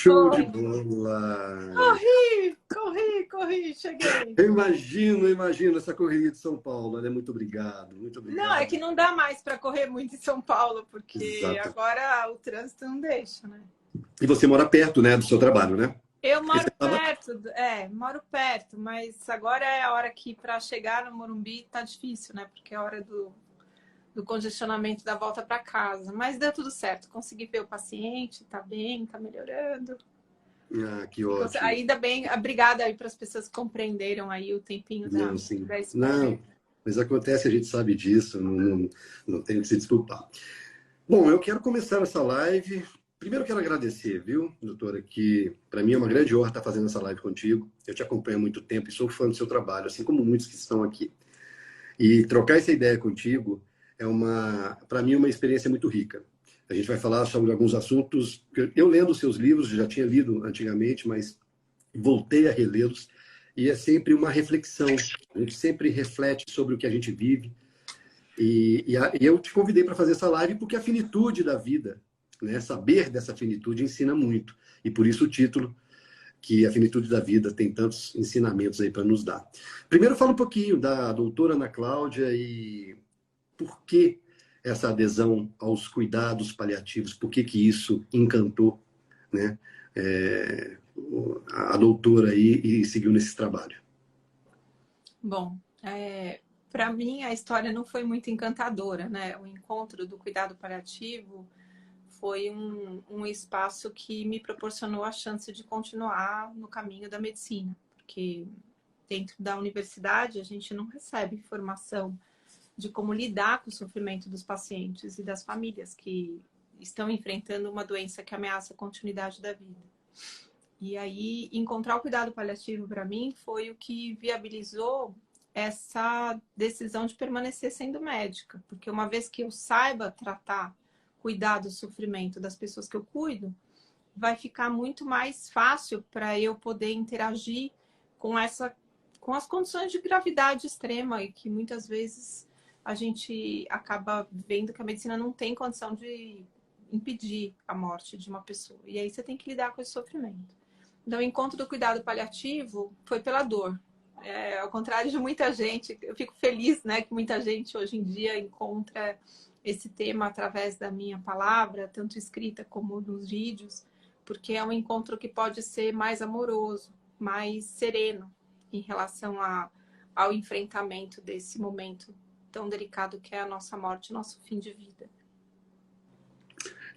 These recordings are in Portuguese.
Show de Oi. bola! Corri, cheguei. Eu imagino essa correria de São Paulo, né? Muito obrigado, muito Não, é obrigado. que não dá mais para correr muito em São Paulo, porque Exato. agora o trânsito não deixa, né? E você mora perto, né, do seu trabalho, né? Eu Porque você moro tava... perto, moro perto, mas agora é a hora que para chegar no Morumbi tá difícil, né? Porque é a hora do congestionamento da volta para casa. Mas deu tudo certo, consegui ver o paciente, tá bem, tá melhorando. Ah, que ótimo. Ainda bem, obrigada aí para as pessoas que compreenderam aí o tempinho Não, sim. da espera. Não, mas acontece, a gente sabe disso, não tem que se desculpar. Bom, eu quero começar essa live. Primeiro, quero agradecer, viu, doutora, que para mim é uma grande honra estar fazendo essa live contigo. Eu te acompanho há muito tempo e sou fã do seu trabalho, assim como muitos que estão aqui. E trocar essa ideia contigo é para mim, uma experiência muito rica. A gente vai falar sobre alguns assuntos. Eu lendo os seus livros, já tinha lido antigamente, mas voltei a relê-los. E é sempre uma reflexão. A gente sempre reflete sobre o que a gente vive. E eu te convidei para fazer essa live porque a finitude da vida, né? Saber dessa finitude ensina muito. E por isso o título, que a finitude da vida tem tantos ensinamentos aí para nos dar. Primeiro, fala um pouquinho da doutora Ana Cláudia e por que essa adesão aos cuidados paliativos, por que que isso encantou, né, a doutora aí e seguiu nesse trabalho. Bom, para mim a história não foi muito encantadora, né? O encontro do cuidado paliativo foi um espaço que me proporcionou a chance de continuar no caminho da medicina, porque dentro da universidade a gente não recebe informação de como lidar com o sofrimento dos pacientes e das famílias que estão enfrentando uma doença que ameaça a continuidade da vida. E aí, encontrar o cuidado paliativo para mim foi o que viabilizou essa decisão de permanecer sendo médica. Porque uma vez que eu saiba tratar, cuidar do sofrimento das pessoas que eu cuido, vai ficar muito mais fácil para eu poder interagir com com as condições de gravidade extrema e que muitas vezes a gente acaba vendo que a medicina não tem condição de impedir a morte de uma pessoa. E aí você tem que lidar com esse sofrimento. Então, o encontro do cuidado paliativo foi pela dor. Ao contrário de muita gente, eu fico feliz, né, que muita gente hoje em dia encontra esse tema através da minha palavra, tanto escrita como nos vídeos, porque é um encontro que pode ser mais amoroso, mais sereno em relação ao enfrentamento desse momento tão delicado que é a nossa morte, nosso fim de vida.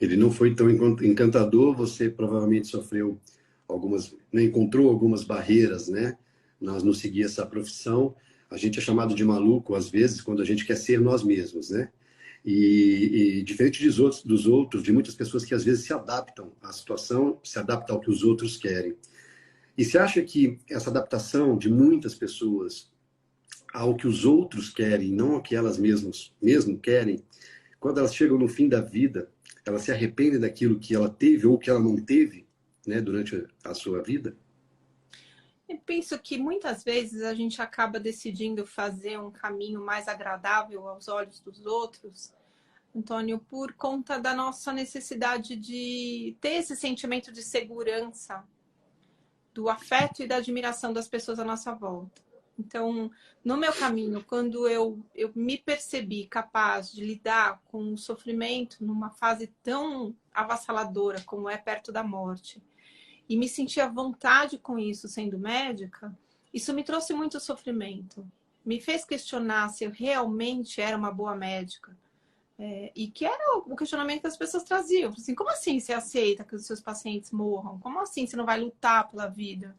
Ele não foi tão encantador, você provavelmente sofreu algumas, né, encontrou algumas barreiras, né? Nós não seguir essa profissão. A gente é chamado de maluco, às vezes, quando a gente quer ser nós mesmos, né? E diferente dos outros, de muitas pessoas que às vezes se adaptam à situação, se adaptam ao que os outros querem. E você acha que essa adaptação de muitas pessoas ao que os outros querem, não ao que elas mesmas mesmo querem, quando elas chegam no fim da vida, elas se arrependem daquilo que ela teve ou que ela não teve, né, durante a sua vida? Eu penso que muitas vezes a gente acaba decidindo fazer um caminho mais agradável aos olhos dos outros, Antônio, por conta da nossa necessidade de ter esse sentimento de segurança, do afeto e da admiração das pessoas à nossa volta. Então, no meu caminho, quando eu me percebi capaz de lidar com o sofrimento numa fase tão avassaladora como é perto da morte, e me senti à vontade com isso sendo médica, isso me trouxe muito sofrimento. Me fez questionar se eu realmente era uma boa médica. E que era o questionamento que as pessoas traziam. Assim, como assim você aceita que os seus pacientes morram? Como assim você não vai lutar pela vida?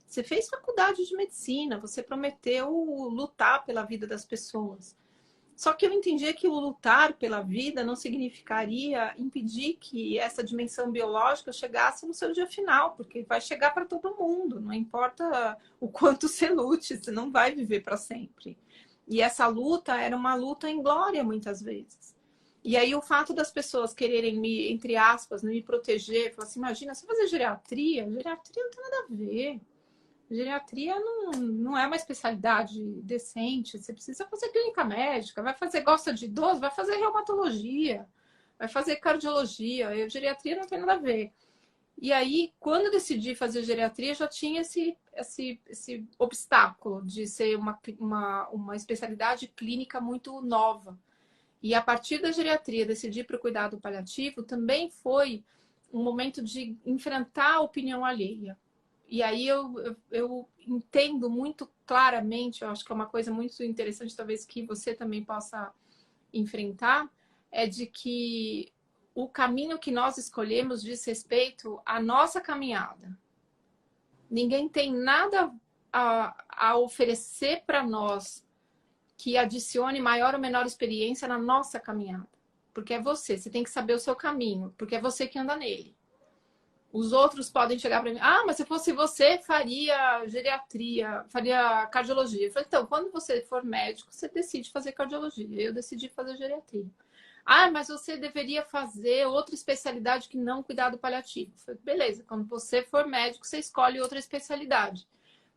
Você fez faculdade de medicina, você prometeu lutar pela vida das pessoas. Só que eu entendia que o lutar pela vida não significaria impedir que essa dimensão biológica chegasse no seu dia final, porque vai chegar para todo mundo, não importa o quanto você lute, você não vai viver para sempre. E essa luta era uma luta em glória, muitas vezes. E aí o fato das pessoas quererem me, entre aspas, me proteger, falar assim, imagina, você fazer geriatria não tem nada a ver. Geriatria não é uma especialidade decente. Você precisa fazer clínica médica, vai fazer, gosta de idoso, vai fazer reumatologia, vai fazer cardiologia. Geriatria não tem nada a ver. E aí, quando eu decidi fazer geriatria, já tinha esse obstáculo de ser uma especialidade clínica muito nova. E a partir da geriatria, decidir para o cuidado paliativo também foi um momento de enfrentar a opinião alheia. E aí eu entendo muito claramente, eu acho que é uma coisa muito interessante, talvez que você também possa enfrentar, é de que o caminho que nós escolhemos diz respeito à nossa caminhada. Ninguém tem nada a oferecer para nós que adicione maior ou menor experiência na nossa caminhada. Porque é você tem que saber o seu caminho, porque é você que anda nele. Os outros podem chegar para mim, mas se fosse você, faria geriatria, faria cardiologia. Eu falei, então, quando você for médico, você decide fazer cardiologia. Eu decidi fazer geriatria. Mas você deveria fazer outra especialidade que não cuidado paliativo. Eu falei, beleza, quando você for médico, você escolhe outra especialidade.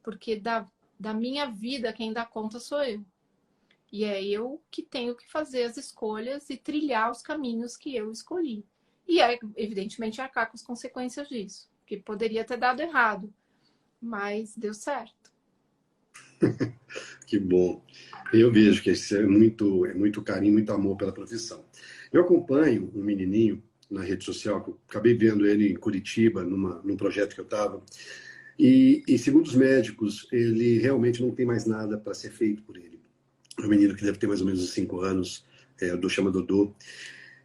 Porque da minha vida, quem dá conta sou eu. E é eu que tenho que fazer as escolhas e trilhar os caminhos que eu escolhi. E, evidentemente, arcar com as consequências disso. Que poderia ter dado errado, mas deu certo. Que bom. Eu vejo que isso é muito carinho, muito amor pela profissão. Eu acompanho um menininho na rede social, que eu acabei vendo ele em Curitiba, num projeto que eu estava, e segundo os médicos, ele realmente não tem mais nada para ser feito por ele. É um menino que deve ter mais ou menos uns 5 anos, chama Dodô.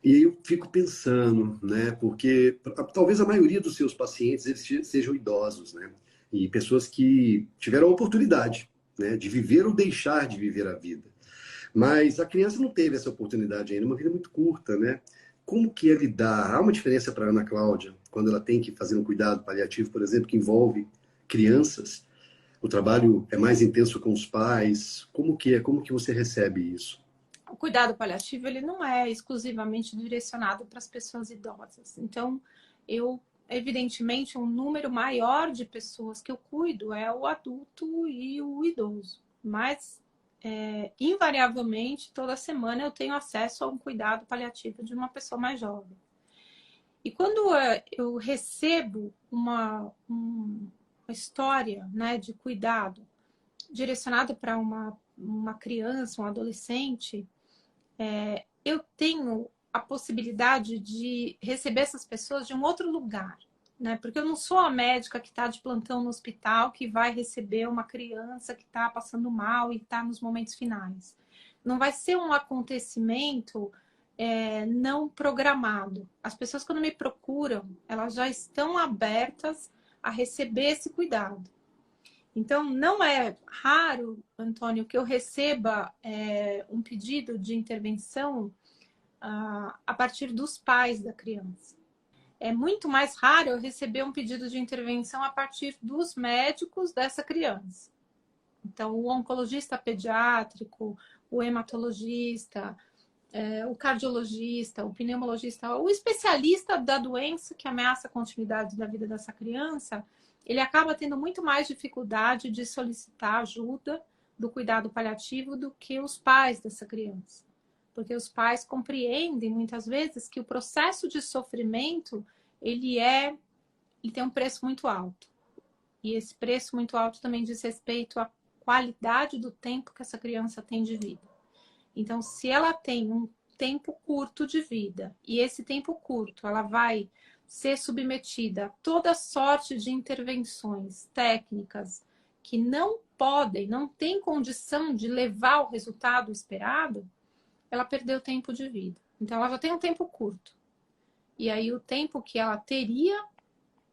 E aí eu fico pensando, né, porque talvez a maioria dos seus pacientes eles sejam idosos, né, e pessoas que tiveram a oportunidade, né, de viver ou deixar de viver a vida. Mas a criança não teve essa oportunidade ainda, uma vida muito curta, né? Como que é lidar? Há uma diferença para a Ana Cláudia, quando ela tem que fazer um cuidado paliativo, por exemplo, que envolve crianças? O trabalho é mais intenso com os pais? Como que é? Como que você recebe isso? O cuidado paliativo, ele não é exclusivamente direcionado para as pessoas idosas. Então, evidentemente, um número maior de pessoas que eu cuido é o adulto e o idoso. Mas, invariavelmente, toda semana eu tenho acesso a um cuidado paliativo de uma pessoa mais jovem. E quando eu recebo uma história, né, de cuidado direcionado para uma criança, um adolescente, eu tenho a possibilidade de receber essas pessoas de um outro lugar, né? Porque eu não sou a médica que está de plantão no hospital que vai receber uma criança que está passando mal e está nos momentos finais. Não vai ser um acontecimento não programado. As pessoas, quando me procuram, elas já estão abertas a receber esse cuidado. Então, não é raro, Antônio, que eu receba um pedido de intervenção a partir dos pais da criança. É muito mais raro eu receber um pedido de intervenção a partir dos médicos dessa criança. Então, o oncologista pediátrico, o hematologista, o cardiologista, o pneumologista, o especialista da doença que ameaça a continuidade da vida dessa criança, ele acaba tendo muito mais dificuldade de solicitar ajuda do cuidado paliativo do que os pais dessa criança. Porque os pais compreendem muitas vezes que o processo de sofrimento, ele tem um preço muito alto. E esse preço muito alto também diz respeito à qualidade do tempo que essa criança tem de vida. Então, se ela tem um tempo curto de vida e esse tempo curto ela vai ser submetida a toda sorte de intervenções técnicas que não têm condição de levar ao resultado esperado, ela perdeu tempo de vida. Então, ela já tem um tempo curto. E aí, o tempo que ela teria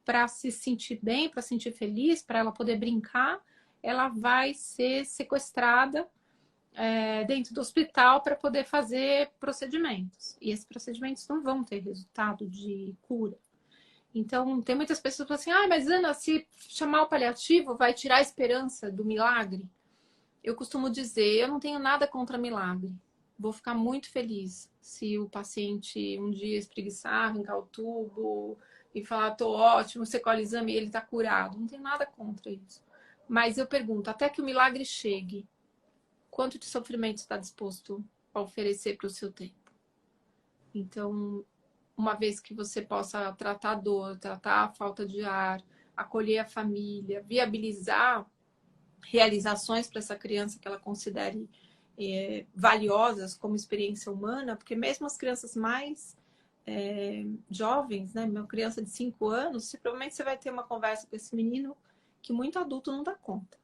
para se sentir bem, para se sentir feliz, para ela poder brincar, ela vai ser sequestrada dentro do hospital para poder fazer procedimentos. E esses procedimentos não vão ter resultado de cura. Então, tem muitas pessoas que falam assim, mas Ana, se chamar o paliativo vai tirar a esperança do milagre? Eu costumo dizer, eu não tenho nada contra milagre. Vou ficar muito feliz se o paciente um dia espreguiçar, arrancar o tubo e falar, tô ótimo, você colhe o exame e ele tá curado. Não tenho nada contra isso. Mas eu pergunto, até que o milagre chegue, quanto de sofrimento está disposto a oferecer para o seu tempo? Então, uma vez que você possa tratar a dor, tratar a falta de ar, acolher a família, viabilizar realizações para essa criança que ela considere valiosas como experiência humana, porque mesmo as crianças mais jovens, né, uma criança de 5 anos, provavelmente você vai ter uma conversa com esse menino que muito adulto não dá conta.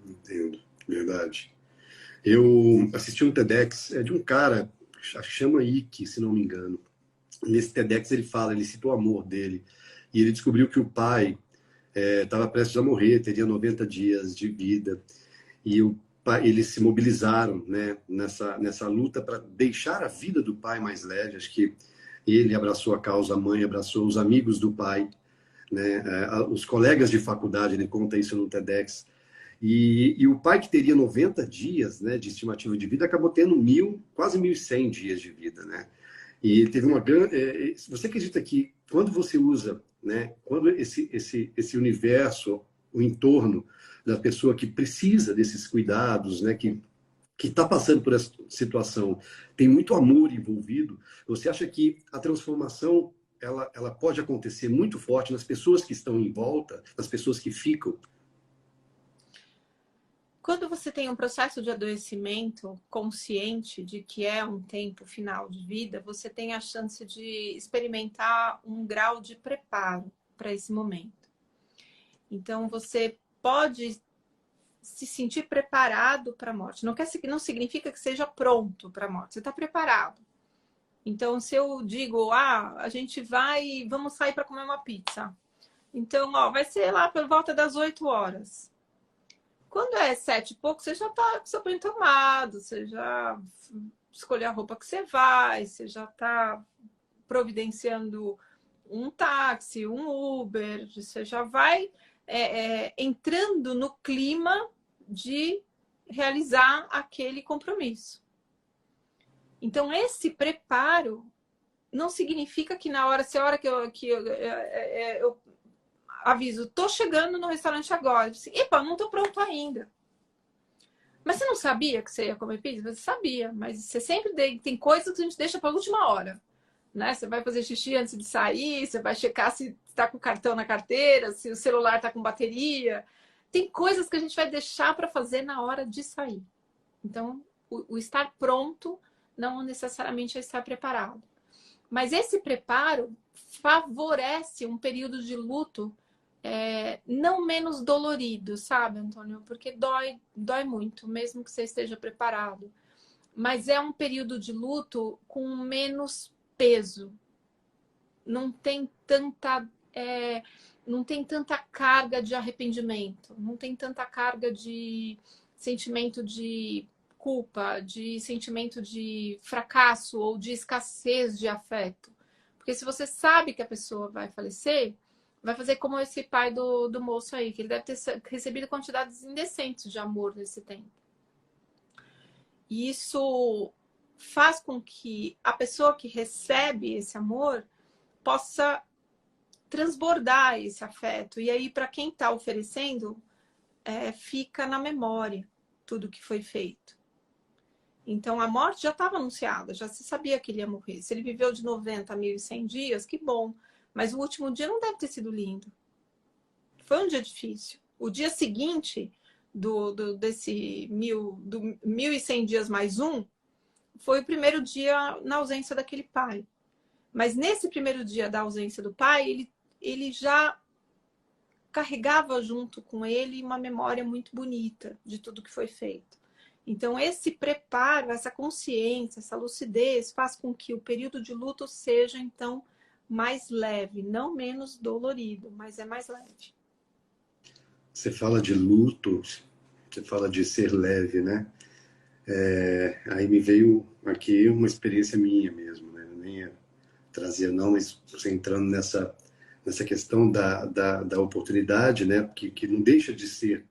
Entendo, verdade. Eu assisti um TEDx de um cara, chama Ike, se não me engano. Nesse TEDx ele cita o amor dele, e ele descobriu que o pai estava prestes a morrer, teria 90 dias de vida, e eles se mobilizaram, né, nessa luta para deixar a vida do pai mais leve. Acho que ele abraçou a causa, a mãe abraçou os amigos do pai, né, os colegas de faculdade, ele conta isso no TEDx. E o pai que teria 90 dias, né, de estimativa de vida acabou tendo quase 1.100 dias de vida, né? E ele teve uma grande... Você acredita que quando você usa, né, quando esse universo, o entorno da pessoa que precisa desses cuidados, né, que está passando por essa situação, tem muito amor envolvido, você acha que a transformação ela pode acontecer muito forte nas pessoas que estão em volta, nas pessoas que ficam? Quando você tem um processo de adoecimento consciente de que é um tempo final de vida, você tem a chance de experimentar um grau de preparo para esse momento. Então, você pode se sentir preparado para a morte. Não significa que seja pronto para a morte. Você está preparado. Então, se eu digo, a gente vamos sair para comer uma pizza. Então, vai ser lá por volta das 8 horas. Quando é 7 e pouco, você já está com seu banho tomado, você já escolheu a roupa que você vai, você já está providenciando um táxi, um Uber, você já vai entrando no clima de realizar aquele compromisso. Então, esse preparo não significa que na hora, se a hora que eu aviso, tô chegando no restaurante agora. Assim, epa, não tô pronto ainda. Mas você não sabia que você ia comer pizza? Você sabia, mas você sempre tem coisas que a gente deixa para a última hora. Né? Você vai fazer xixi antes de sair, você vai checar se está com o cartão na carteira, se o celular está com bateria. Tem coisas que a gente vai deixar para fazer na hora de sair. Então, o estar pronto não necessariamente é estar preparado. Mas esse preparo favorece um período de luto não menos dolorido, sabe, Antônio? Porque dói muito, mesmo que você esteja preparado. Mas é um período de luto com menos peso. Não tem tanta carga de arrependimento, não tem tanta carga de sentimento de culpa, de sentimento de fracasso ou de escassez de afeto. Porque se você sabe que a pessoa vai falecer, vai fazer como esse pai do moço aí, que ele deve ter recebido quantidades indecentes de amor nesse tempo. E isso faz com que a pessoa que recebe esse amor possa transbordar esse afeto. E aí, para quem está oferecendo, fica na memória tudo que foi feito. Então, a morte já estava anunciada, já se sabia que ele ia morrer. Se ele viveu de 90 a 1.100 dias, que bom. Mas o último dia não deve ter sido lindo. Foi um dia difícil. O dia seguinte desse 1.100 dias mais um, foi o primeiro dia na ausência daquele pai. Mas nesse primeiro dia da ausência do pai, ele já carregava junto com ele uma memória muito bonita de tudo que foi feito. Então, esse preparo, essa consciência, essa lucidez faz com que o período de luto seja, então, mais leve, não menos dolorido, mas é mais leve. Você fala de luto, você fala de ser leve, né? Aí me veio aqui uma experiência minha mesmo, né? Eu nem ia trazer não, mas você entrando nessa questão da oportunidade, né? Que não deixa de ser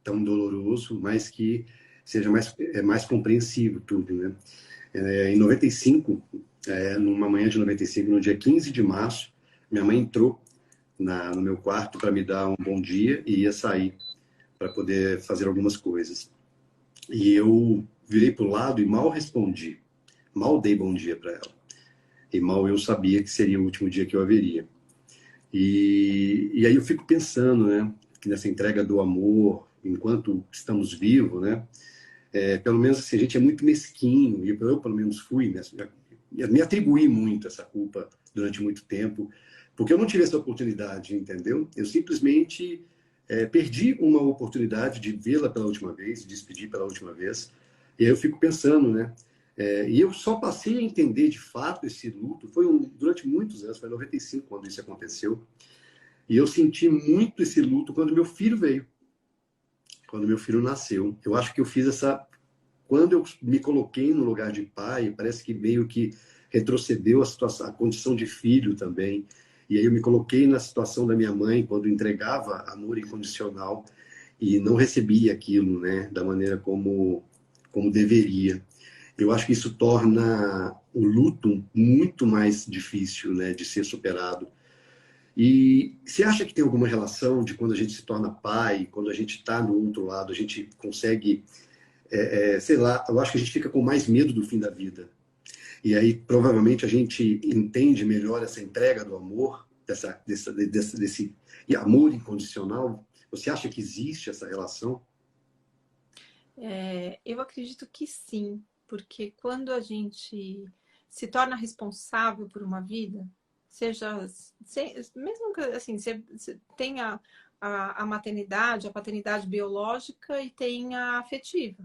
tão doloroso, mas que seja mais compreensível tudo, né? Em 95, numa manhã de 95, no dia 15 de março, minha mãe entrou no meu quarto para me dar um bom dia e ia sair para poder fazer algumas coisas. E eu virei para o lado e mal respondi, mal dei bom dia para ela. E mal eu sabia que seria o último dia que eu haveria. E aí eu fico pensando, né, que nessa entrega do amor, enquanto estamos vivos, né, pelo menos assim, a gente é muito mesquinho, e eu pelo menos fui, né, me atribuí muito essa culpa durante muito tempo, porque eu não tive essa oportunidade, entendeu? Eu simplesmente perdi uma oportunidade de vê-la pela última vez, de despedir pela última vez, e aí eu fico pensando, né, e eu só passei a entender de fato esse luto, durante muitos anos, foi em 95 quando isso aconteceu, e eu senti muito esse luto quando meu filho veio, quando meu filho nasceu. Eu acho que eu fiz essa. Quando eu me coloquei no lugar de pai, parece que meio que retrocedeu a situação, a condição de filho também. E aí eu me coloquei na situação da minha mãe, quando entregava amor incondicional e não recebia aquilo, né, da maneira como deveria. Eu acho que isso torna o luto muito mais difícil, né, de ser superado. E você acha que tem alguma relação de quando a gente se torna pai, quando a gente está no outro lado, a gente consegue, sei lá, eu acho que a gente fica com mais medo do fim da vida. E aí provavelmente a gente entende melhor essa entrega do amor, desse amor incondicional. Você acha que existe essa relação? Eu acredito que sim, porque quando a gente se torna responsável por uma vida, seja, mesmo que assim, você tenha a maternidade, a paternidade biológica e tem a afetiva.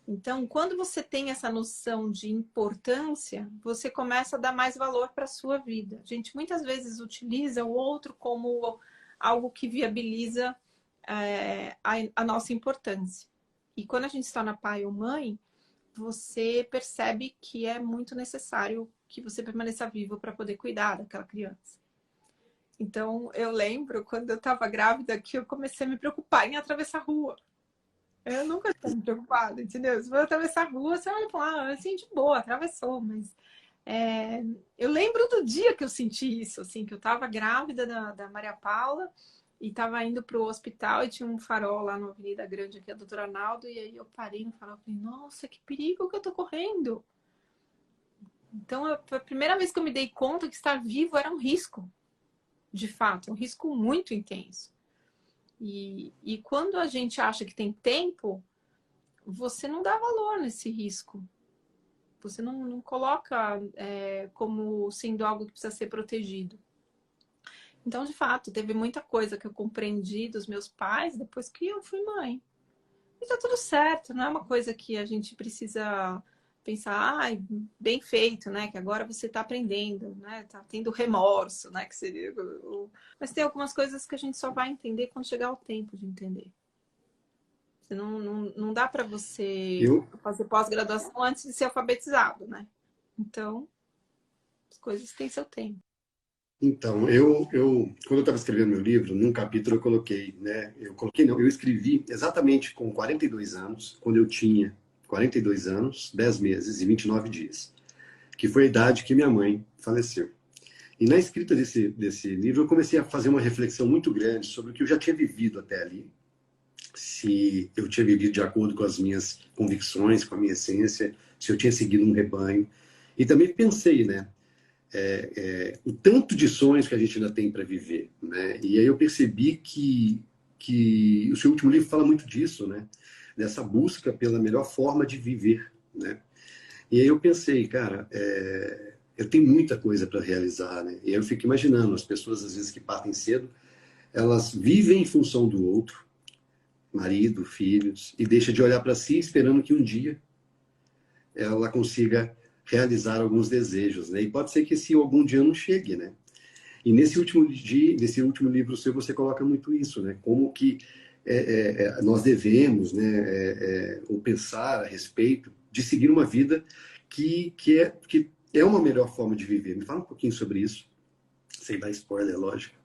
Então, quando você tem essa noção de importância, você começa a dar mais valor para a sua vida. A gente muitas vezes utiliza o outro como algo que viabiliza a nossa importância. E quando a gente se torna pai ou mãe, você percebe que é muito necessário que você permaneça vivo para poder cuidar daquela criança. Então, eu lembro quando eu estava grávida que eu comecei a me preocupar em atravessar a rua. Eu nunca estou me preocupada, entendeu? Se for atravessar a rua, você olha e fala, ah, assim, de boa, atravessou. Mas eu lembro do dia que eu senti isso, assim, que eu estava grávida da Maria Paula e estava indo para o hospital e tinha um farol lá na Avenida Grande, aqui, a Doutor Arnaldo, e aí eu parei no farol e falei, nossa, que perigo que eu tô correndo. Então, foi a primeira vez que eu me dei conta que estar vivo era um risco, de fato, um risco muito intenso. E quando a gente acha que tem tempo, você não dá valor nesse risco. Você não coloca como sendo algo que precisa ser protegido. Então, de fato, teve muita coisa que eu compreendi dos meus pais depois que eu fui mãe. E tá tudo certo, não é uma coisa que a gente precisa pensar, ah, bem feito, né? Que agora você está aprendendo, né? Tá tendo remorso, né? Que seria Mas tem algumas coisas que a gente só vai entender quando chegar o tempo de entender. Não dá para você Eu, fazer pós-graduação antes de ser alfabetizado, né? Então, as coisas têm seu tempo. então, quando eu estava escrevendo meu livro, num capítulo eu coloquei, né? Eu coloquei, não, eu escrevi exatamente com 42 anos, quando eu tinha 42 anos, 10 meses e 29 dias, que foi a idade que minha mãe faleceu. E na escrita desse livro, eu comecei a fazer uma reflexão muito grande sobre o que eu já tinha vivido até ali, se eu tinha vivido de acordo com as minhas convicções, com a minha essência, se eu tinha seguido um rebanho. E também pensei, né? O tanto de sonhos que a gente ainda tem para viver, né? E aí eu percebi que o seu último livro fala muito disso, né? Dessa busca pela melhor forma de viver, né? E aí eu pensei, cara, eu tenho muita coisa para realizar, né? E aí eu fico imaginando as pessoas às vezes que partem cedo, elas vivem em função do outro, marido, filhos, e deixa de olhar para si esperando que um dia ela consiga realizar alguns desejos, né? E pode ser que esse algum dia não chegue, né? E nesse último livro seu, você coloca muito isso, né? Como que nós devemos, né, ou pensar a respeito de seguir uma vida que é uma melhor forma de viver. Me fala um pouquinho sobre isso, sem dar spoiler, lógico.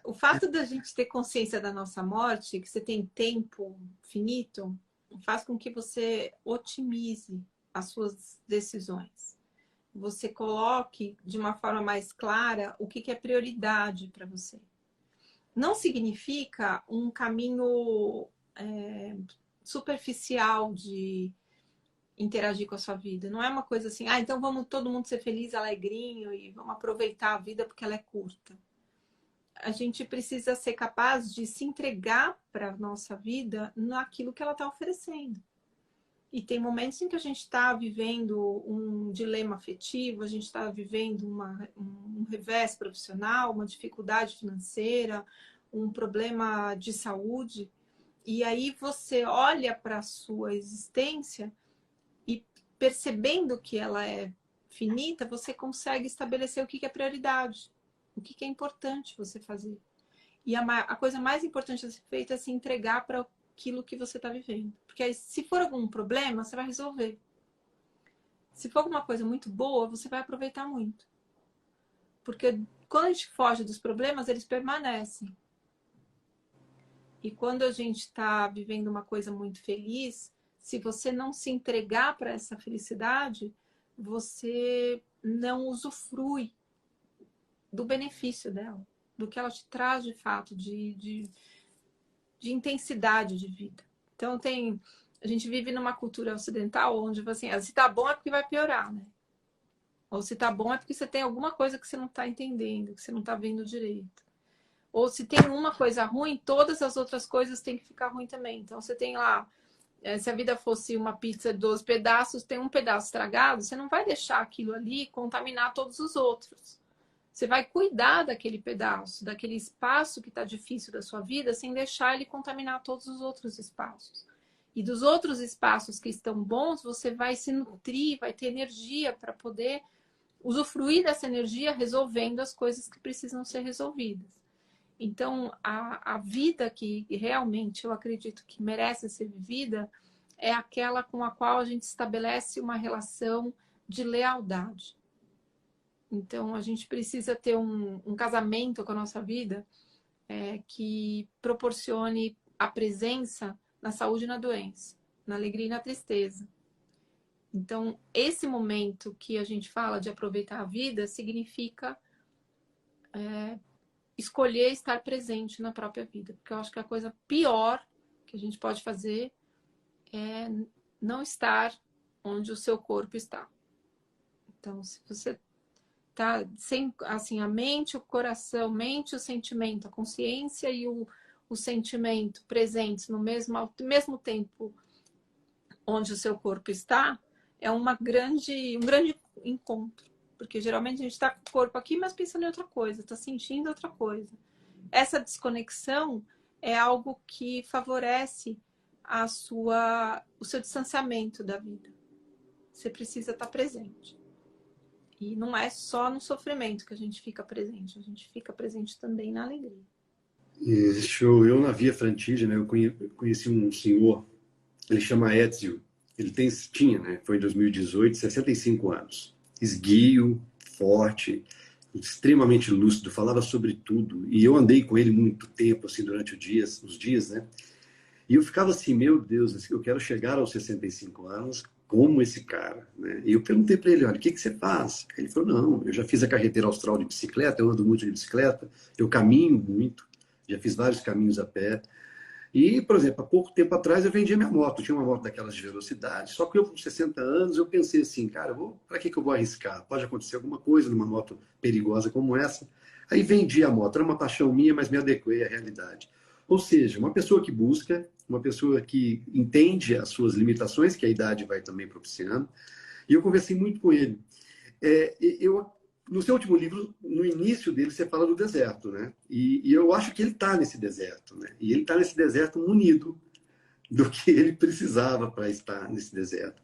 O fato da gente ter consciência da nossa morte, que você tem tempo finito, faz com que você otimize as suas decisões. Você coloque de uma forma mais clara o que é prioridade para você. Não significa um caminho superficial de interagir com a sua vida. Não é uma coisa assim, ah, então vamos todo mundo ser feliz, alegrinho e vamos aproveitar a vida porque ela é curta. A gente precisa ser capaz de se entregar para a nossa vida naquilo que ela está oferecendo. E tem momentos em que a gente está vivendo um dilema afetivo, a gente está vivendo um revés profissional, uma dificuldade financeira, um problema de saúde. E aí você olha para a sua existência e, percebendo que ela é finita, você consegue estabelecer o que é prioridade, o que é importante você fazer. E a coisa mais importante a ser feita é se entregar para aquilo que você está vivendo. Porque aí, se for algum problema, você vai resolver. Se for alguma coisa muito boa, você vai aproveitar muito. Porque quando a gente foge dos problemas, eles permanecem. E quando a gente está vivendo uma coisa muito feliz, se você não se entregar para essa felicidade, você não usufrui do benefício dela, do que ela te traz de fato, de intensidade de vida. Então a gente vive numa cultura ocidental onde assim, se tá bom é porque vai piorar, né? Ou se tá bom é porque você tem alguma coisa que você não tá entendendo, que você não tá vendo direito. Ou se tem uma coisa ruim, todas as outras coisas têm que ficar ruim também. Então você tem lá, se a vida fosse uma pizza de 12 pedaços, tem um pedaço estragado, você não vai deixar aquilo ali contaminar todos os outros. Você vai cuidar daquele pedaço, daquele espaço que está difícil da sua vida, sem deixar ele contaminar todos os outros espaços. E dos outros espaços que estão bons, você vai se nutrir, vai ter energia para poder usufruir dessa energia resolvendo as coisas que precisam ser resolvidas. Então, a vida que realmente eu acredito que merece ser vivida é aquela com a qual a gente estabelece uma relação de lealdade. Então, a gente precisa ter um casamento com a nossa vida que proporcione a presença na saúde e na doença, na alegria e na tristeza. Então, esse momento que a gente fala de aproveitar a vida significa escolher estar presente na própria vida. Porque eu acho que a coisa pior que a gente pode fazer é não estar onde o seu corpo está. Então, se você tá sem, assim, a mente, o coração, mente, o sentimento, a consciência e o sentimento presentes no mesmo tempo onde o seu corpo está, é um grande encontro. Porque geralmente a gente está com o corpo aqui, mas pensando em outra coisa, está sentindo outra coisa. Essa desconexão é algo que favorece o seu distanciamento da vida. Você precisa estar presente. E não é só no sofrimento que a gente fica presente também na alegria. Show. Eu na Via Frontiglia, né, eu conheci um senhor, ele chama Ezio, ele tinha, né, foi em 2018, 65 anos. Esguio, forte, extremamente lúcido, falava sobre tudo. E eu andei com ele muito tempo, assim, durante os dias, né? E eu ficava assim, meu Deus, eu quero chegar aos 65 anos como esse cara, né? E eu perguntei para ele, olha, o que você faz? Ele falou, não, eu já fiz a carreteira austral de bicicleta, eu ando muito de bicicleta, eu caminho muito, já fiz vários caminhos a pé. E, por exemplo, há pouco tempo atrás eu vendi minha moto, eu tinha uma moto daquelas de velocidade, só que eu com 60 anos eu pensei assim, cara, para que eu vou arriscar? Pode acontecer alguma coisa numa moto perigosa como essa. Aí vendi a moto, era uma paixão minha, mas me adequei à realidade. Ou seja, uma pessoa que busca, uma pessoa que entende as suas limitações, que a idade vai também propiciando, e eu conversei muito com ele. No seu último livro, no início dele, você fala do deserto, né? E eu acho que ele está nesse deserto, né? E ele está nesse deserto munido do que ele precisava para estar nesse deserto.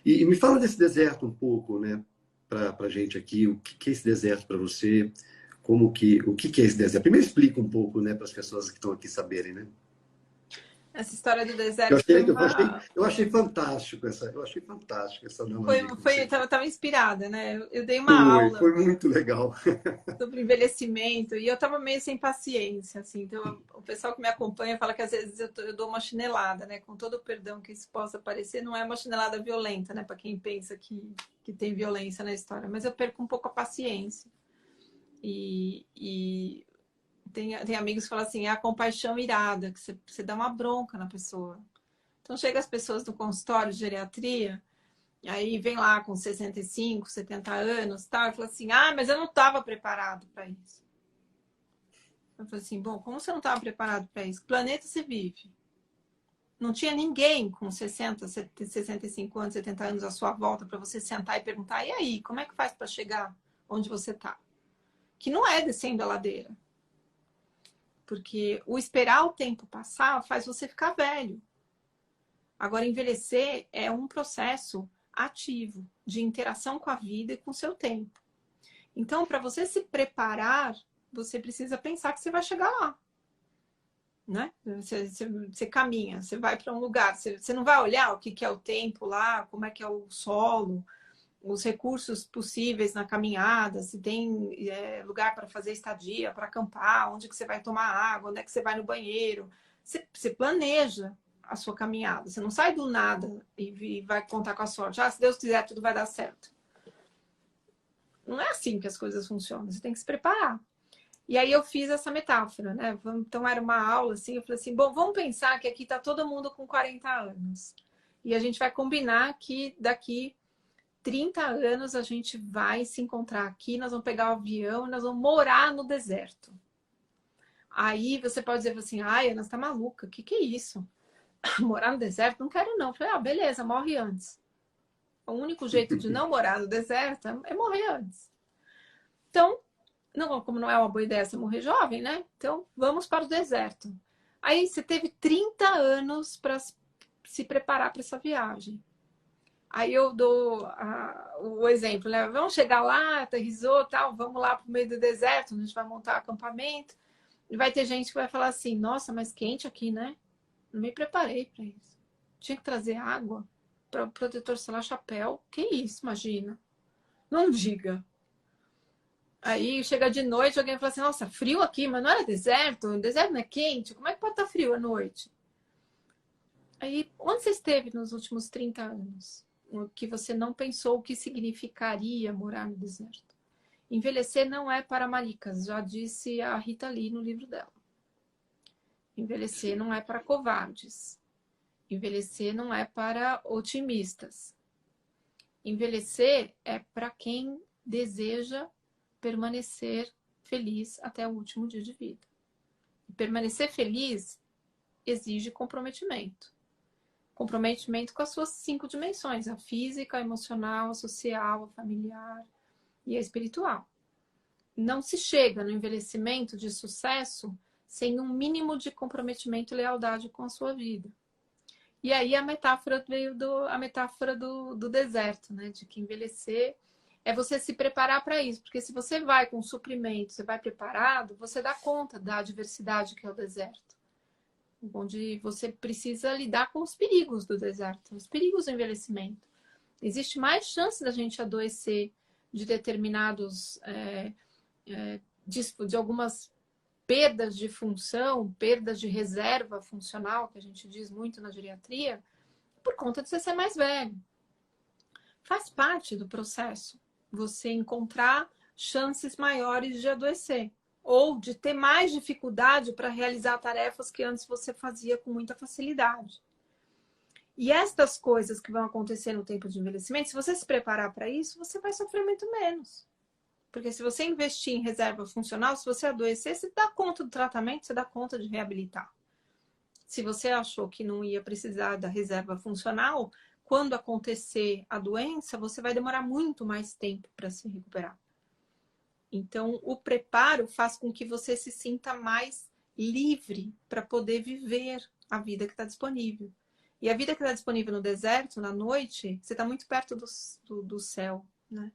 E me fala desse deserto um pouco, né? Para a gente aqui, o que é esse deserto para você? O que é esse deserto? Primeiro explica um pouco, né, para as pessoas que estão aqui saberem, né? Essa história do deserto Eu achei fantástico essa analogia que você fez. Tava inspirada, né? Eu dei uma aula Foi muito legal. sobre envelhecimento e eu tava meio sem paciência, assim. Então, o pessoal que me acompanha fala que às vezes eu dou uma chinelada, né? Com todo o perdão que isso possa parecer, não é uma chinelada violenta, né? Para quem pensa que tem violência na história, mas eu perco um pouco a paciência. E tem amigos que falam assim, é a compaixão irada, que você dá uma bronca na pessoa. Então, chega as pessoas no consultório de geriatria Aí vem lá com 65, 70 anos, tal, e fala assim: "Ah, mas eu não estava preparado para isso". Eu falei assim: "Bom, como você não estava preparado para isso? Que planeta você vive?" Não tinha ninguém com 60, 65 anos, 70 anos à sua volta para você sentar e perguntar: "E aí, como é que faz para chegar onde você está?" Que não é descendo a ladeira. Porque o esperar o tempo passar faz você ficar velho. Agora, envelhecer é um processo ativo de interação com a vida e com o seu tempo. Então, para você se preparar, você precisa pensar que você vai chegar lá. Né? Você caminha, você vai para um lugar, você não vai olhar o que é o tempo lá, como é que é o solo, os recursos possíveis na caminhada, se tem lugar para fazer estadia, para acampar, onde que você vai tomar água, onde é que você vai no banheiro. Você planeja a sua caminhada, você não sai do nada e vai contar com a sorte. Ah, se Deus quiser, tudo vai dar certo. Não é assim que as coisas funcionam, você tem que se preparar. E aí eu fiz essa metáfora, né? Então era uma aula assim, eu falei assim, bom, vamos pensar que aqui tá todo mundo com 40 anos. E a gente vai combinar que daqui 30 anos a gente vai se encontrar aqui, nós vamos pegar o avião e nós vamos morar no deserto. Aí você pode dizer assim, ai, Ana, você tá maluca, o que é isso? Morar no deserto? Não quero não. Eu falei, beleza, morre antes. O único jeito de não morar no deserto é morrer antes. Então, não, como não é uma boa ideia você morrer jovem, né? Então, vamos para o deserto. Aí você teve 30 anos para se preparar para essa viagem. Aí eu dou o exemplo, né? Vamos chegar lá, aterrissou, tal, vamos lá para o meio do deserto, a gente vai montar acampamento. E vai ter gente que vai falar assim, nossa, mas quente aqui, né? Não me preparei para isso. Tinha que trazer água, para protetor solar, chapéu. Que isso, imagina. Não diga. Aí chega de noite, alguém fala assim, nossa, frio aqui, mas não era deserto? O deserto não é quente? Como é que pode estar frio à noite? Aí, onde você esteve nos últimos 30 anos? O que você não pensou o que significaria morar no deserto? Envelhecer não é para maricas, já disse a Rita Lee no livro dela. Envelhecer não é para covardes. Envelhecer não é para otimistas. Envelhecer é para quem deseja permanecer feliz até o último dia de vida. E permanecer feliz exige comprometimento. Comprometimento com as suas 5 dimensões: a física, a emocional, a social, a familiar e a espiritual. Não se chega no envelhecimento de sucesso sem um mínimo de comprometimento e lealdade com a sua vida. E aí a metáfora veio do deserto, né? De que envelhecer é você se preparar para isso. Porque se você vai com suprimento, você vai preparado, você dá conta da adversidade que é o deserto. Onde você precisa lidar com os perigos do deserto, os perigos do envelhecimento. Existe mais chance da gente adoecer de determinados, de algumas perdas de função, perdas de reserva funcional, que a gente diz muito na geriatria, por conta de você ser mais velho. Faz parte do processo você encontrar chances maiores de adoecer ou de ter mais dificuldade para realizar tarefas que antes você fazia com muita facilidade. E estas coisas que vão acontecer no tempo de envelhecimento, se você se preparar para isso, você vai sofrer muito menos. Porque se você investir em reserva funcional, se você adoecer, você dá conta do tratamento, você dá conta de reabilitar. Se você achou que não ia precisar da reserva funcional, quando acontecer a doença, você vai demorar muito mais tempo para se recuperar. Então, o preparo faz com que você se sinta mais livre para poder viver a vida que está disponível. E a vida que está disponível no deserto, na noite, você está muito perto do céu, né?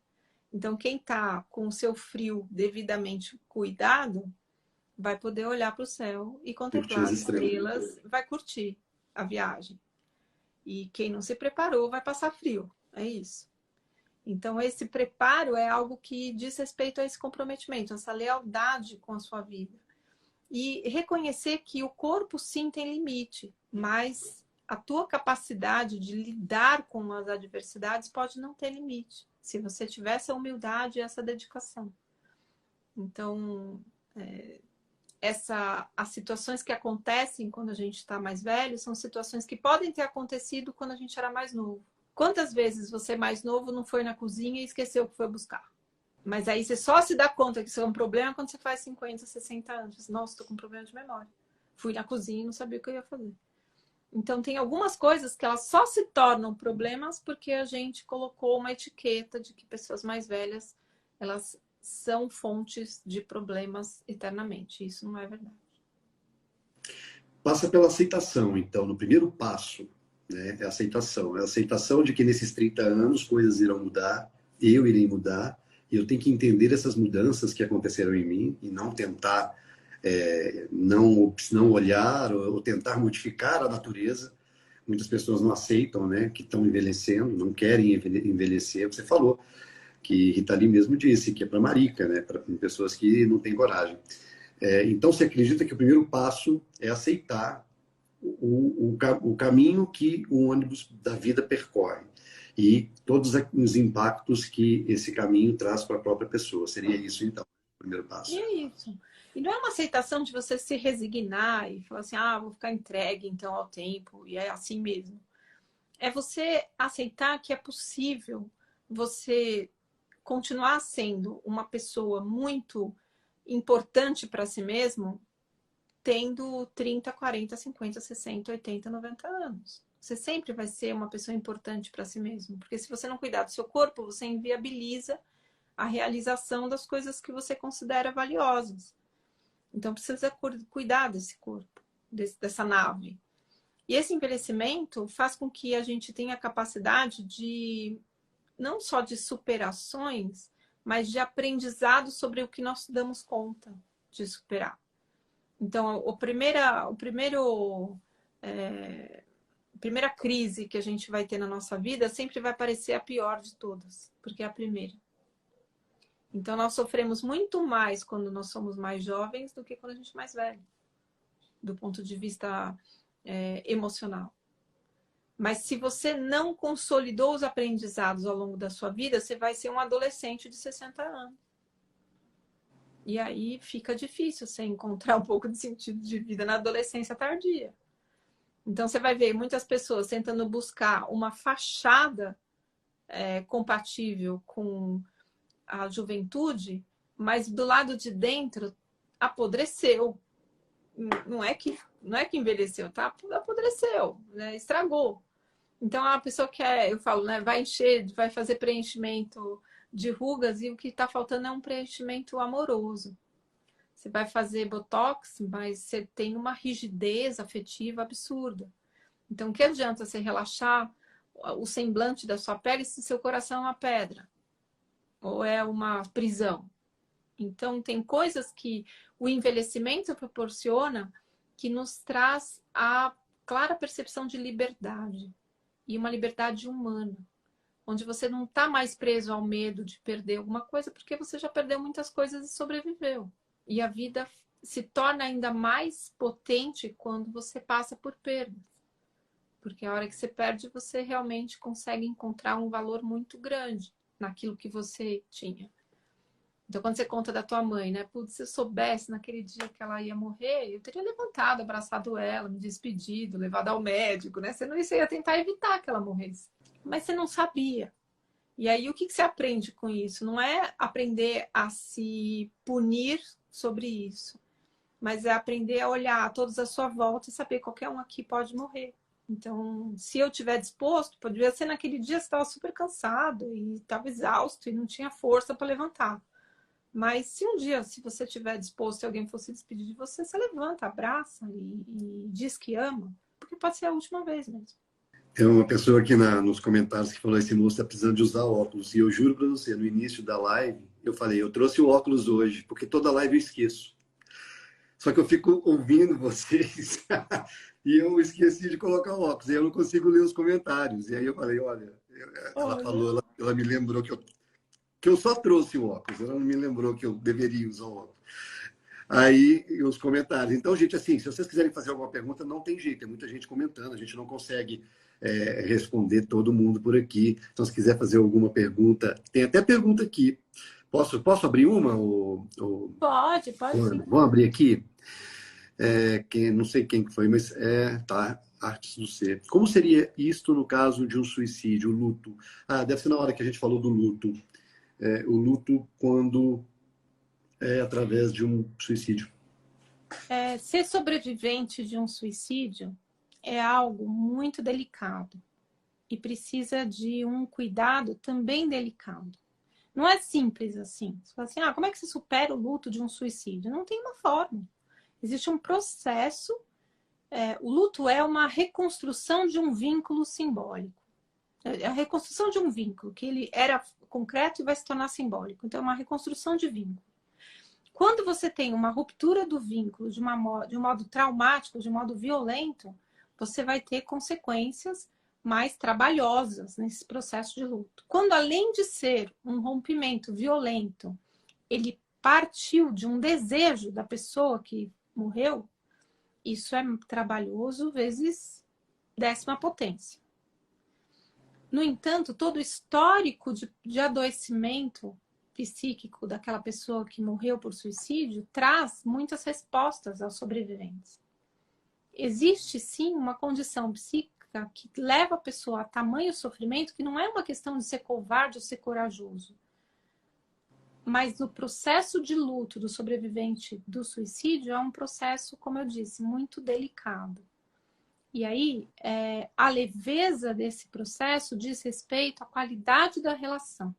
Então, quem está com o seu frio devidamente cuidado, vai poder olhar para o céu e contemplar as estrelas, vai curtir a viagem. E quem não se preparou vai passar frio, é isso. Então, esse preparo é algo que diz respeito a esse comprometimento, essa lealdade com a sua vida. E reconhecer que o corpo sim tem limite, mas a tua capacidade de lidar com as adversidades pode não ter limite, se você tiver essa humildade e essa dedicação. Então, as situações que acontecem quando a gente está mais velho são situações que podem ter acontecido quando a gente era mais novo. Quantas vezes você mais novo não foi na cozinha e esqueceu o que foi buscar? Mas aí você só se dá conta que isso é um problema quando você faz 50, 60 anos. Nossa, estou com um problema de memória. Fui na cozinha e não sabia o que eu ia fazer. Então, tem algumas coisas que elas só se tornam problemas porque a gente colocou uma etiqueta de que pessoas mais velhas, elas são fontes de problemas eternamente. Isso não é verdade. Passa pela aceitação, então, no primeiro passo, né? É a aceitação. É a aceitação de que nesses 30 anos coisas irão mudar, eu irei mudar, e eu tenho que entender essas mudanças que aconteceram em mim e não tentar não olhar ou tentar modificar a natureza. Muitas pessoas não aceitam, né, que estão envelhecendo, não querem envelhecer. Você falou que Rita Lee mesmo disse que é para marica, né, para pessoas que não têm coragem. Então, você acredita que o primeiro passo é aceitar o caminho que o ônibus da vida percorre e todos os impactos que esse caminho traz para a própria pessoa. Seria isso, então, o primeiro E passo. é isso. E não é uma aceitação de você se resignar e falar assim, vou ficar entregue então ao tempo, e é assim mesmo. É você aceitar que é possível você continuar sendo uma pessoa muito importante para si mesmo, tendo 30, 40, 50, 60, 80, 90 anos. Você sempre vai ser uma pessoa importante para si mesmo, porque se você não cuidar do seu corpo, você inviabiliza a realização das coisas que você considera valiosas. Então precisa cuidar desse corpo, dessa nave. E esse envelhecimento faz com que a gente tenha a capacidade de, não só de superações, mas de aprendizado sobre o que nós damos conta de superar. Então, a primeira crise que a gente vai ter na nossa vida sempre vai parecer a pior de todas, porque é a primeira. Então, nós sofremos muito mais quando nós somos mais jovens do que quando a gente é mais velho, do ponto de vista emocional. Mas se você não consolidou os aprendizados ao longo da sua vida, você vai ser um adolescente de 60 anos. E aí fica difícil você encontrar um pouco de sentido de vida na adolescência tardia. Então você vai ver muitas pessoas tentando buscar uma fachada compatível com a juventude, mas do lado de dentro apodreceu. Não é que envelheceu, tá? Apodreceu, né? Estragou. Então a pessoa eu falo, né? Vai fazer preenchimento de rugas e o que está faltando é um preenchimento amoroso. Você vai fazer botox, mas você tem uma rigidez afetiva absurda. Então, que adianta você relaxar o semblante da sua pele se seu coração é uma pedra? Ou é uma prisão? Então, tem coisas que o envelhecimento proporciona que nos traz a clara percepção de liberdade. E uma liberdade humana. Onde você não está mais preso ao medo de perder alguma coisa, porque você já perdeu muitas coisas e sobreviveu. E a vida se torna ainda mais potente quando você passa por perdas. Porque a hora que você perde, você realmente consegue encontrar um valor muito grande naquilo que você tinha. Então, quando você conta da tua mãe, né? Putz, se eu soubesse naquele dia que ela ia morrer, eu teria levantado, abraçado ela, me despedido, levado ao médico, né? Você ia tentar evitar que ela morresse. Mas você não sabia. E aí, o que você aprende com isso? Não é aprender a se punir sobre isso, mas é aprender a olhar a todos à sua volta e saber que qualquer um aqui pode morrer. Então, se eu estiver disposto, poderia ser naquele dia você estava super cansado e estava exausto e não tinha força para levantar. Mas se um dia, se você estiver disposto e alguém fosse despedir de você, você levanta, abraça e diz que ama, porque pode ser a última vez mesmo. Tem uma pessoa aqui nos comentários que falou: esse moço está precisando de usar óculos. E eu juro para você, no início da live, eu falei: eu trouxe o óculos hoje, porque toda live eu esqueço. Só que eu fico ouvindo vocês e eu esqueci de colocar o óculos. E eu não consigo ler os comentários. E aí eu falei: olha, ela falou, ela me lembrou que eu só trouxe o óculos. Ela não me lembrou que eu deveria usar o óculos. Aí, os comentários. Então, gente, assim, se vocês quiserem fazer alguma pergunta, não tem jeito. Tem muita gente comentando. A gente não consegue responder todo mundo por aqui. Então, se quiser fazer alguma pergunta, tem até pergunta aqui. Posso abrir uma? Pode sim. Vamos abrir aqui. Não sei quem foi, mas tá. artes do ser. Como seria isto no caso de um suicídio, o luto? Ah, deve ser na hora que a gente falou do luto. O luto quando é através de um suicídio. Ser sobrevivente de um suicídio é algo muito delicado e precisa de um cuidado também delicado. Não é simples assim. Você fala assim, como é que você supera o luto de um suicídio? Não tem uma forma. Existe um processo. O luto é uma reconstrução de um vínculo simbólico. É a reconstrução de um vínculo, que ele era concreto e vai se tornar simbólico. Então, é uma reconstrução de vínculo. Quando você tem uma ruptura do vínculo de um modo traumático, de um modo violento, você vai ter consequências mais trabalhosas nesse processo de luto. Quando, além de ser um rompimento violento, ele partiu de um desejo da pessoa que morreu, isso é trabalhoso vezes 10ª potência. No entanto, todo o histórico de adoecimento psíquico daquela pessoa que morreu por suicídio traz muitas respostas aos sobreviventes. Existe, sim, uma condição psíquica que leva a pessoa a tamanho sofrimento, que não é uma questão de ser covarde ou ser corajoso. Mas o processo de luto do sobrevivente do suicídio é um processo, como eu disse, muito delicado. E aí, a leveza desse processo diz respeito à qualidade da relação.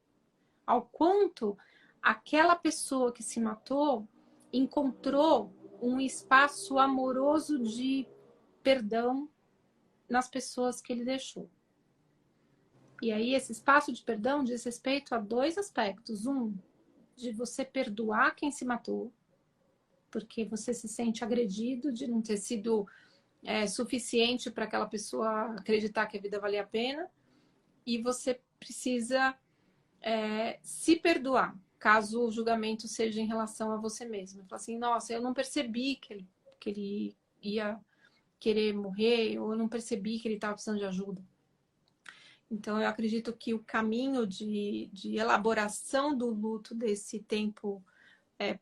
Ao quanto aquela pessoa que se matou encontrou um espaço amoroso de perdão nas pessoas que ele deixou. E aí, esse espaço de perdão diz respeito a 2 aspectos. Um, de você perdoar quem se matou, porque você se sente agredido de não ter sido suficiente para aquela pessoa acreditar que a vida valia a pena, e você precisa se perdoar, caso o julgamento seja em relação a você mesmo. Fala assim, nossa, eu não percebi que ele ia querer morrer, ou eu não percebi que ele estava precisando de ajuda. Então, eu acredito que o caminho de elaboração do luto desse tempo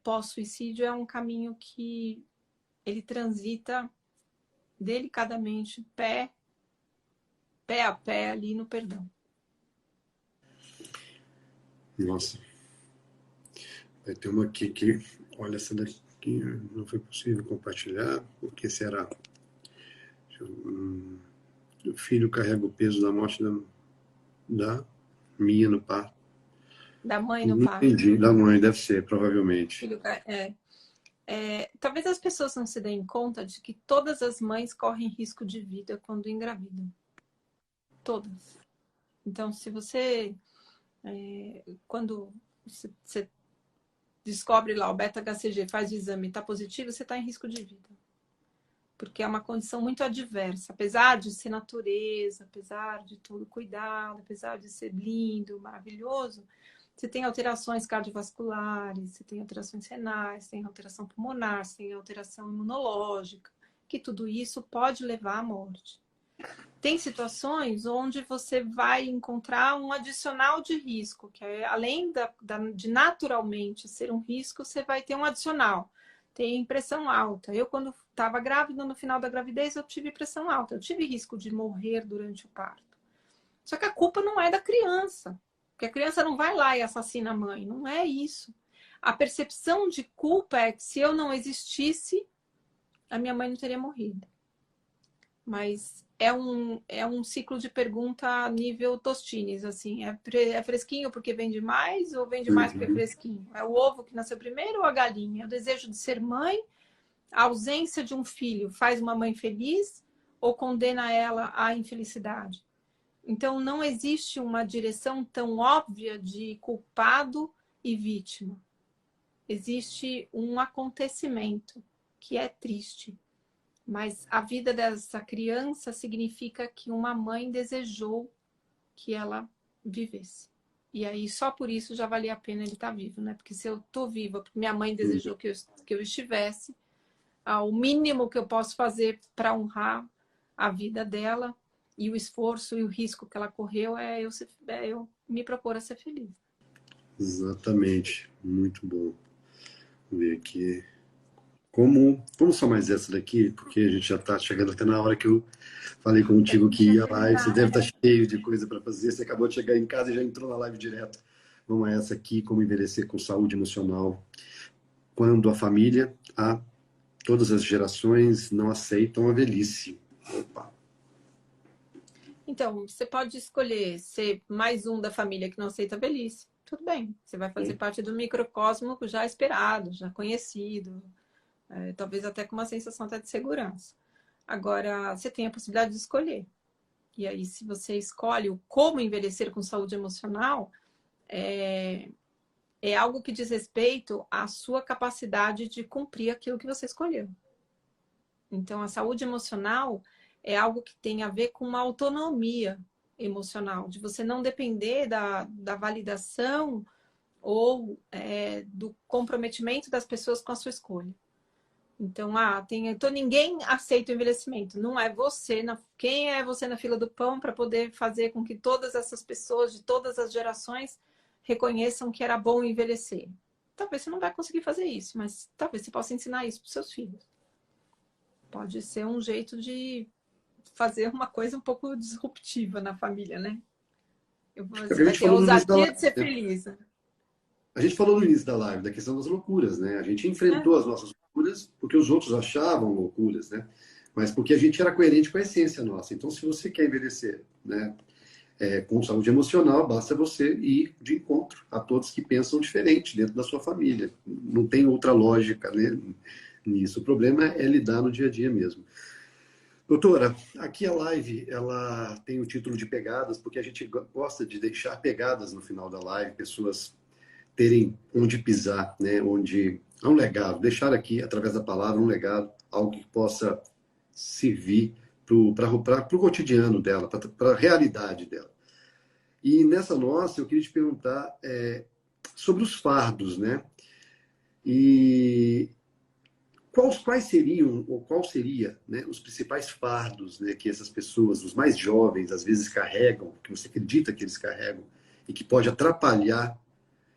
pós-suicídio é um caminho que ele transita delicadamente, pé a pé ali no perdão. Nossa. Vai ter uma aqui que, olha, essa daqui não foi possível compartilhar, porque será? O filho carrega o peso da morte da minha no parto. Da mãe no Não parto. entendi, da mãe, deve ser, provavelmente. Talvez as pessoas não se deem conta de que todas as mães correm risco de vida quando engravidam. Todas. Então, se você, quando você descobre lá o beta-HCG, faz o exame e está positivo, você está em risco de vida. Porque é uma condição muito adversa. Apesar de ser natureza, apesar de todo cuidado, apesar de ser lindo, maravilhoso, você tem alterações cardiovasculares, você tem alterações renais, tem alteração pulmonar, você tem alteração imunológica, que tudo isso pode levar à morte. Tem situações onde você vai encontrar um adicional de risco, que é, além de naturalmente ser um risco, você vai ter um adicional. Tem pressão alta. Eu, quando estava grávida, no final da gravidez, eu tive pressão alta. Eu tive risco de morrer durante o parto. Só que a culpa não é da criança. Porque a criança não vai lá e assassina a mãe. Não é isso. A percepção de culpa é que se eu não existisse, a minha mãe não teria morrido. Mas é um ciclo de pergunta a nível Tostines, assim. É fresquinho porque vende mais ou vende mais porque é fresquinho? É o ovo que nasceu primeiro ou a galinha? É o desejo de ser mãe? A ausência de um filho faz uma mãe feliz ou condena ela à infelicidade? Então, não existe uma direção tão óbvia de culpado e vítima. Existe um acontecimento que é triste. Mas a vida dessa criança significa que uma mãe desejou que ela vivesse. E aí, só por isso já valia a pena ele estar vivo, né? Porque se eu estou viva, porque minha mãe desejou que eu estivesse, o mínimo que eu posso fazer para honrar a vida dela e o esforço e o risco que ela correu é eu me propor a ser feliz. Exatamente. Muito bom. Vou ver aqui. Como só mais essa daqui, porque a gente já está chegando até na hora que eu falei Pra contigo gente que já ia live, você terminar, deve estar né? cheio de coisa para fazer, você acabou de chegar em casa e já entrou na live direto. Vamos a essa aqui, como envelhecer com saúde emocional, quando a família, todas as gerações não aceitam a velhice. Opa. Então, você pode escolher ser mais um da família que não aceita a velhice. Tudo bem, você vai fazer parte do microcosmo já esperado, já conhecido, talvez até com uma sensação até de segurança. Agora, você tem a possibilidade de escolher. E aí, se você escolhe o como envelhecer com saúde emocional, é, é algo que diz respeito à sua capacidade de cumprir aquilo que você escolheu. Então, a saúde emocional é algo que tem a ver com uma autonomia emocional, de você não depender da validação ou do comprometimento das pessoas com a sua escolha. Então, ninguém aceita o envelhecimento. Não é você, quem é você na fila do pão para poder fazer com que todas essas pessoas de todas as gerações reconheçam que era bom envelhecer. Talvez você não vai conseguir fazer isso, mas talvez você possa ensinar isso para os seus filhos. Pode ser um jeito de fazer uma coisa um pouco disruptiva na família, né? É o que Você a vai gente ter a falou no início da ousadia live, de ser né? feliz. A gente falou no início da live da questão das loucuras, né? A gente É, enfrentou as nossas loucuras porque os outros achavam loucuras, né? Mas porque a gente era coerente com a essência nossa. Então, se você quer envelhecer, né, com saúde emocional, basta você ir de encontro a todos que pensam diferente dentro da sua família. Não tem outra lógica, né, nisso. O problema é lidar no dia a dia mesmo. Doutora, aqui a live ela tem o título de pegadas, porque a gente gosta de deixar pegadas no final da live, pessoas terem onde pisar, né? Onde há um legado, deixar aqui através da palavra um legado, algo que possa servir para o cotidiano dela, para a realidade dela. E nessa nossa, eu queria te perguntar sobre os fardos, né? E quais seriam, ou qual seria, né, os principais fardos, né, que essas pessoas, os mais jovens, às vezes carregam, que você acredita que eles carregam, e que pode atrapalhar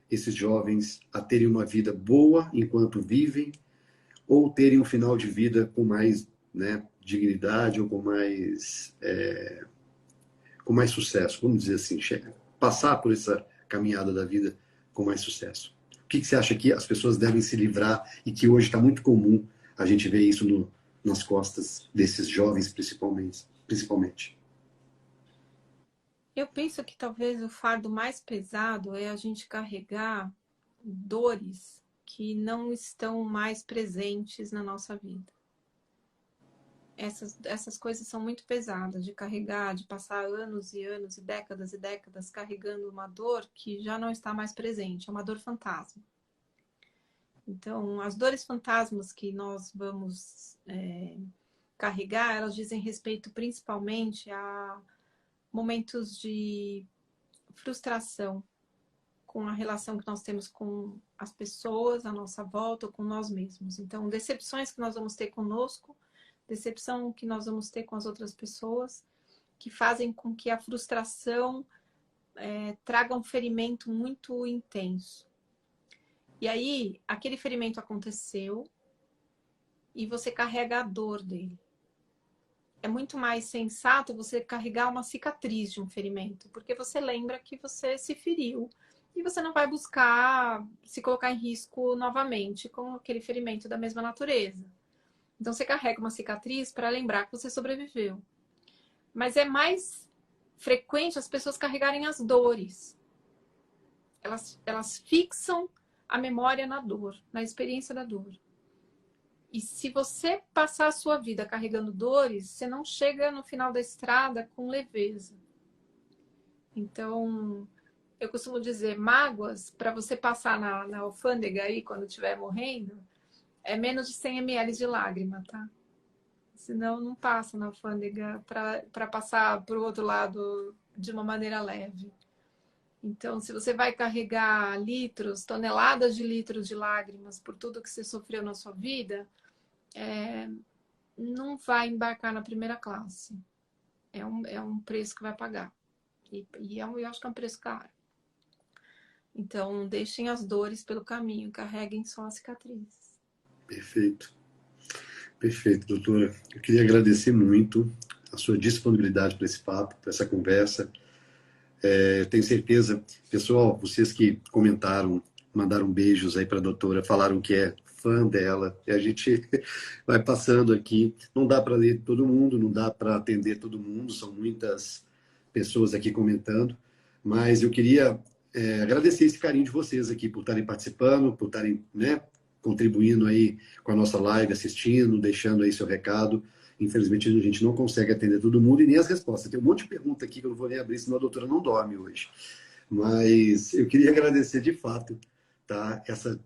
esses jovens a terem uma vida boa enquanto vivem, ou terem um final de vida com mais, né, dignidade ou com mais sucesso, vamos dizer assim, passar por essa caminhada da vida com mais sucesso. O que você acha que as pessoas devem se livrar e que hoje está muito comum a gente ver isso nas costas desses jovens, principalmente? eu penso que talvez o fardo mais pesado é a gente carregar dores que não estão mais presentes na nossa vida. Essas coisas são muito pesadas de carregar, de passar anos e anos e décadas carregando uma dor que já não está mais presente, é uma dor fantasma. Então, as dores fantasmas que nós vamos carregar, elas dizem respeito principalmente a momentos de frustração com a relação que nós temos com as pessoas à nossa volta ou com nós mesmos. Então, decepções que nós vamos ter conosco, decepção que nós vamos ter com as outras pessoas, que fazem com que a frustração traga um ferimento muito intenso. E aí, aquele ferimento aconteceu e você carrega a dor dele. É muito mais sensato você carregar uma cicatriz de um ferimento, porque você lembra que você se feriu e você não vai buscar se colocar em risco novamente com aquele ferimento da mesma natureza. Então você carrega uma cicatriz para lembrar que você sobreviveu. Mas é mais frequente as pessoas carregarem as dores. Elas fixam a memória na dor, na experiência da dor. E se você passar a sua vida carregando dores, você não chega no final da estrada com leveza. Então, eu costumo dizer, mágoas, para você passar na alfândega aí, quando estiver morrendo, é menos de 100 ml de lágrima, tá? Senão não passa na alfândega para passar para o outro lado de uma maneira leve. Então, se você vai carregar litros, toneladas de litros de lágrimas por tudo que você sofreu na sua vida, não vai embarcar na primeira classe. É um preço que vai pagar. Eu acho que é um preço caro. Então, deixem as dores pelo caminho, carreguem só as cicatrizes. Perfeito. Perfeito, doutora. Eu queria agradecer muito a sua disponibilidade para esse papo, para essa conversa. Tenho certeza, pessoal, vocês que comentaram, mandaram beijos aí para a doutora, falaram que é fã dela, e a gente vai passando aqui. Não dá para ler todo mundo, não dá para atender todo mundo, são muitas pessoas aqui comentando, mas eu queria agradecer esse carinho de vocês aqui por estarem participando, por estarem, né, contribuindo aí com a nossa live, assistindo, deixando aí seu recado. Infelizmente, a gente não consegue atender todo mundo e nem as respostas. Tem um monte de pergunta aqui que eu não vou nem abrir, senão a doutora não dorme hoje. Mas eu queria agradecer de fato, tá, essa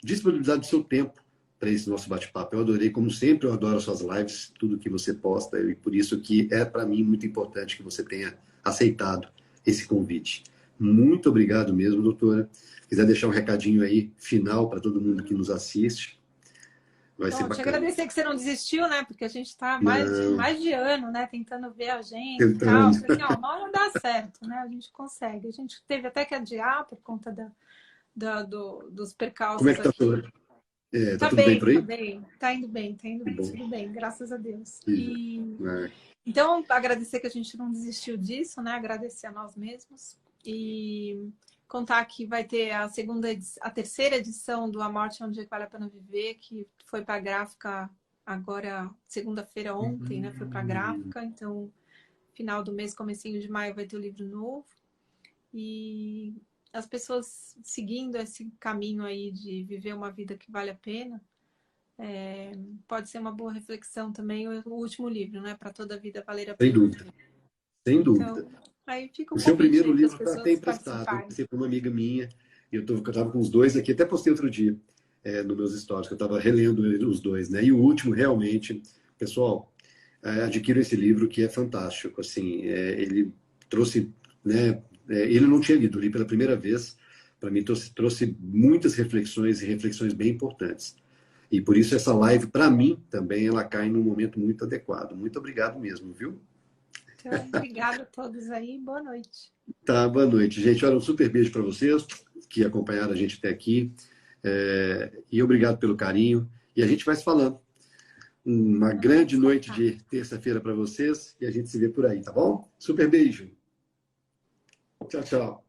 disponibilidade do seu tempo para esse nosso bate-papo. Eu adorei, como sempre, eu adoro as suas lives, tudo que você posta, e por isso que é, para mim, muito importante que você tenha aceitado esse convite. Muito obrigado mesmo, doutora. Se quiser deixar um recadinho aí, final, para todo mundo que nos assiste, vai ser Bom, te bacana. agradecer que você não desistiu, né? Porque a gente está Não, mais de ano, né? Tentando ver a gente e tal. tentando. Falei assim, ó, uma hora dá certo, né? A gente consegue. A gente teve até que adiar por conta dos Como é percalços que tá aqui. tudo? Tá tudo bem por Tá aí? bem. Tá indo Que bem, bom. tudo bem, graças a Deus. Que já. E É, então, agradecer que a gente não desistiu disso, né? Agradecer a nós mesmos e contar que vai ter a terceira edição do A Morte é um Dia que Vale a Pena Viver, que foi para a gráfica agora, segunda-feira ontem, né? Foi para a gráfica, então final do mês, comecinho de maio vai ter o livro novo. E as pessoas seguindo esse caminho aí de viver uma vida que vale a pena, pode ser uma boa reflexão também o último livro, né? Para toda a vida valer a sem pena dúvida, viver. sem dúvida. Então, aí fica O o seu convite primeiro aí para as livro está até pessoas emprestado. Eu participarem. passei por uma amiga minha, e eu estava com os dois aqui, até postei outro dia nos meus stories, que eu estava relendo os dois, né? E o último, realmente, pessoal, adquiro esse livro que é fantástico. Assim, ele trouxe, né? Ele não tinha lido, li pela primeira vez. Para mim, trouxe muitas reflexões e reflexões bem importantes. E por isso essa live, para mim, também ela cai num momento muito adequado. Muito obrigado mesmo, viu? Então, obrigada a todos aí. Boa noite. Tá, boa noite, gente. Olha, um super beijo para vocês que acompanharam a gente até aqui. E obrigado pelo carinho. E a gente vai se falando. Uma grande noite de terça-feira para vocês e a gente se vê por aí, tá bom? Super beijo. Tchau, tchau.